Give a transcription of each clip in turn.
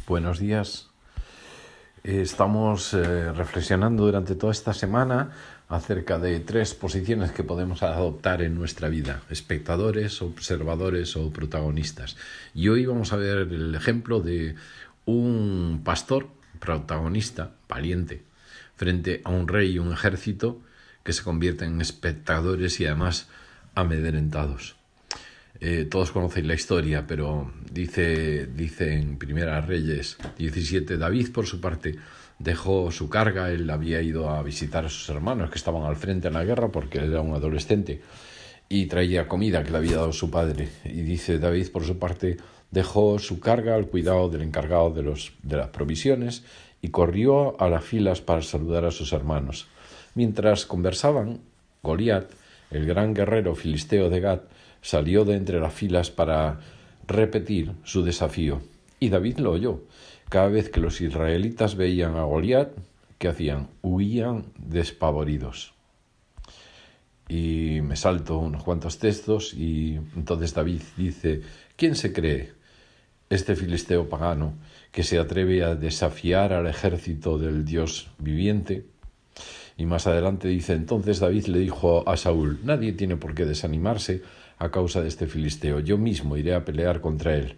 Buenos días. Estamos reflexionando durante toda esta semana acerca de 3 posiciones que podemos adoptar en nuestra vida: espectadores, observadores o protagonistas. Y hoy vamos a ver el ejemplo de un pastor protagonista, valiente, frente a un rey y un ejército que se convierten en espectadores y además amedrentados. Todos conocéis la historia, pero dice en Primera Reyes 17, David, por su parte, dejó su carga. Él había ido a visitar a sus hermanos que estaban al frente en la guerra porque él era un adolescente y traía comida que le había dado su padre. Y dice David, por su parte, dejó su carga al cuidado del encargado de las provisiones y corrió a las filas para saludar a sus hermanos. Mientras conversaban, Goliat, el gran guerrero filisteo de Gat, salió de entre las filas para repetir su desafío. Y David lo oyó. Cada vez que los israelitas veían a Goliat, ¿qué hacían? Huían despavoridos. Y me salto unos cuantos textos y entonces David dice: ¿quién se cree este filisteo pagano que se atreve a desafiar al ejército del Dios viviente? Y más adelante dice: entonces David le dijo a Saúl: nadie tiene por qué desanimarse a causa de este filisteo, yo mismo iré a pelear contra él.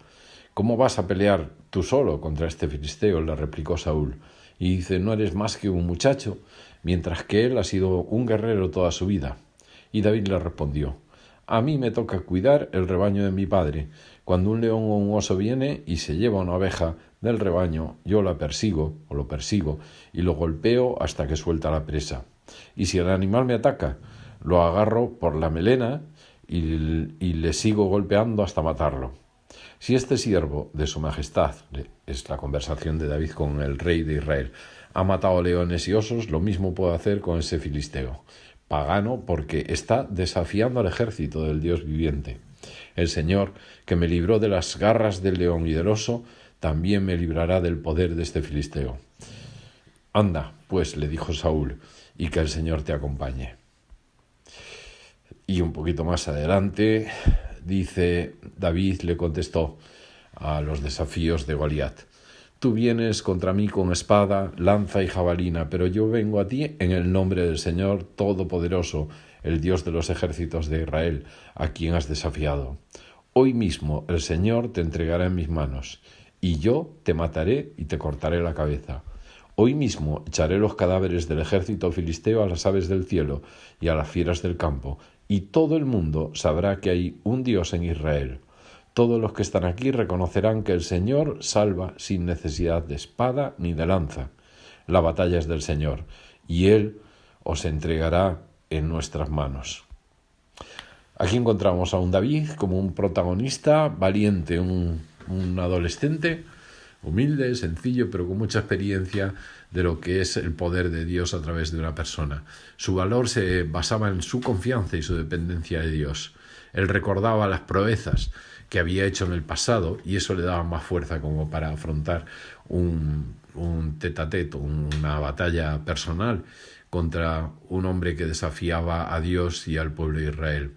¿Cómo vas a pelear tú solo contra este filisteo?, le replicó Saúl. Y dice: no eres más que un muchacho, mientras que él ha sido un guerrero toda su vida. Y David le respondió: a mí me toca cuidar el rebaño de mi padre. Cuando un león o un oso viene y se lleva una oveja del rebaño, yo lo persigo y lo golpeo hasta que suelta la presa. Y si el animal me ataca, lo agarro por la melena y le sigo golpeando hasta matarlo. Si este siervo de su majestad, es la conversación de David con el rey de Israel, ha matado leones y osos, lo mismo puedo hacer con ese filisteo pagano, porque está desafiando al ejército del Dios viviente. El Señor, que me libró de las garras del león y del oso, también me librará del poder de este filisteo. Anda, pues, le dijo Saúl, y que el Señor te acompañe. Y un poquito más adelante, dice David, le contestó a los desafíos de Goliat: tú vienes contra mí con espada, lanza y jabalina, pero yo vengo a ti en el nombre del Señor Todopoderoso, el Dios de los ejércitos de Israel, a quien has desafiado. Hoy mismo el Señor te entregará en mis manos, y yo te mataré y te cortaré la cabeza. Hoy mismo echaré los cadáveres del ejército filisteo a las aves del cielo y a las fieras del campo, y todo el mundo sabrá que hay un Dios en Israel. Todos los que están aquí reconocerán que el Señor salva sin necesidad de espada ni de lanza. La batalla es del Señor, y Él os entregará en nuestras manos. Aquí encontramos a un David como un protagonista valiente, un adolescente humilde, sencillo, pero con mucha experiencia de lo que es el poder de Dios a través de una persona. Su valor se basaba en su confianza y su dependencia de Dios. Él recordaba las proezas que había hecho en el pasado y eso le daba más fuerza como para afrontar un tete-a-tete, una batalla personal contra un hombre que desafiaba a Dios y al pueblo de Israel.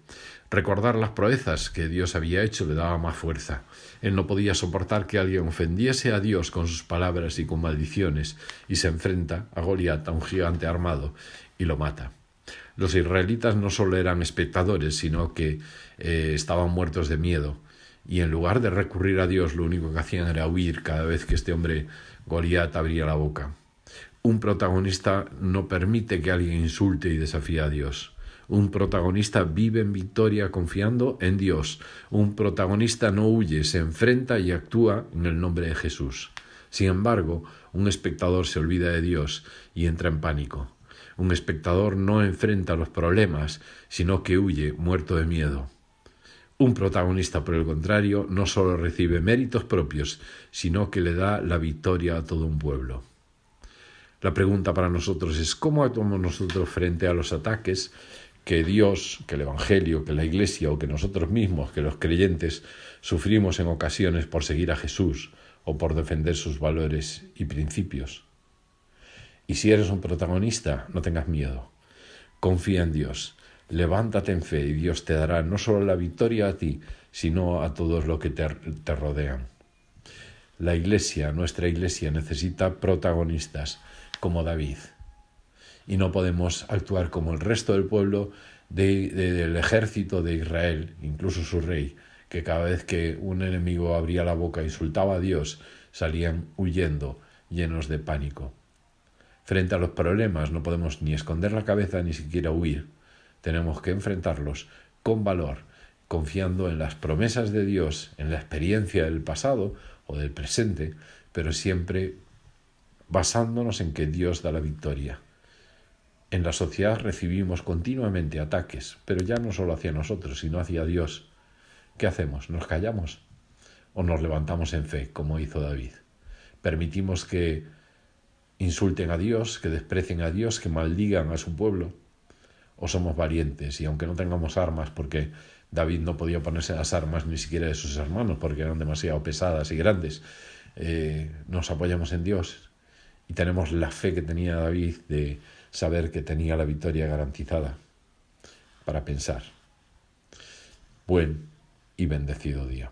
Recordar las proezas que Dios había hecho le daba más fuerza. Él no podía soportar que alguien ofendiese a Dios con sus palabras y con maldiciones, y se enfrenta a Goliat, a un gigante armado, y lo mata. Los israelitas no solo eran espectadores, sino que estaban muertos de miedo, y en lugar de recurrir a Dios, lo único que hacían era huir cada vez que este hombre Goliat abría la boca. Un protagonista no permite que alguien insulte y desafíe a Dios. Un protagonista vive en victoria confiando en Dios. Un protagonista no huye, se enfrenta y actúa en el nombre de Jesús. Sin embargo, un espectador se olvida de Dios y entra en pánico. Un espectador no enfrenta los problemas, sino que huye, muerto de miedo. Un protagonista, por el contrario, no solo recibe méritos propios, sino que le da la victoria a todo un pueblo. La pregunta para nosotros es: ¿cómo actuamos nosotros frente a los ataques que Dios, que el Evangelio, que la Iglesia o que nosotros mismos, que los creyentes, sufrimos en ocasiones por seguir a Jesús o por defender sus valores y principios? Y si eres un protagonista, no tengas miedo. Confía en Dios. Levántate en fe y Dios te dará no solo la victoria a ti, sino a todos los que te rodean. La Iglesia, nuestra Iglesia, necesita protagonistas como David. Y no podemos actuar como el resto del pueblo del ejército de Israel, incluso su rey, que cada vez que un enemigo abría la boca e insultaba a Dios, salían huyendo, llenos de pánico. Frente a los problemas no podemos ni esconder la cabeza ni siquiera huir. Tenemos que enfrentarlos con valor, confiando en las promesas de Dios, en la experiencia del pasado o del presente, pero siempre basándonos en que Dios da la victoria. En la sociedad recibimos continuamente ataques, pero ya no solo hacia nosotros, sino hacia Dios. ¿Qué hacemos? ¿Nos callamos? ¿O nos levantamos en fe, como hizo David? ¿Permitimos que insulten a Dios, que desprecien a Dios, que maldigan a su pueblo? ¿O somos valientes y aunque no tengamos armas, porque David no podía ponerse las armas ni siquiera de sus hermanos porque eran demasiado pesadas y grandes, nos apoyamos en Dios y tenemos la fe que tenía David de saber que tenía la victoria garantizada? Para pensar. Buen y bendecido día.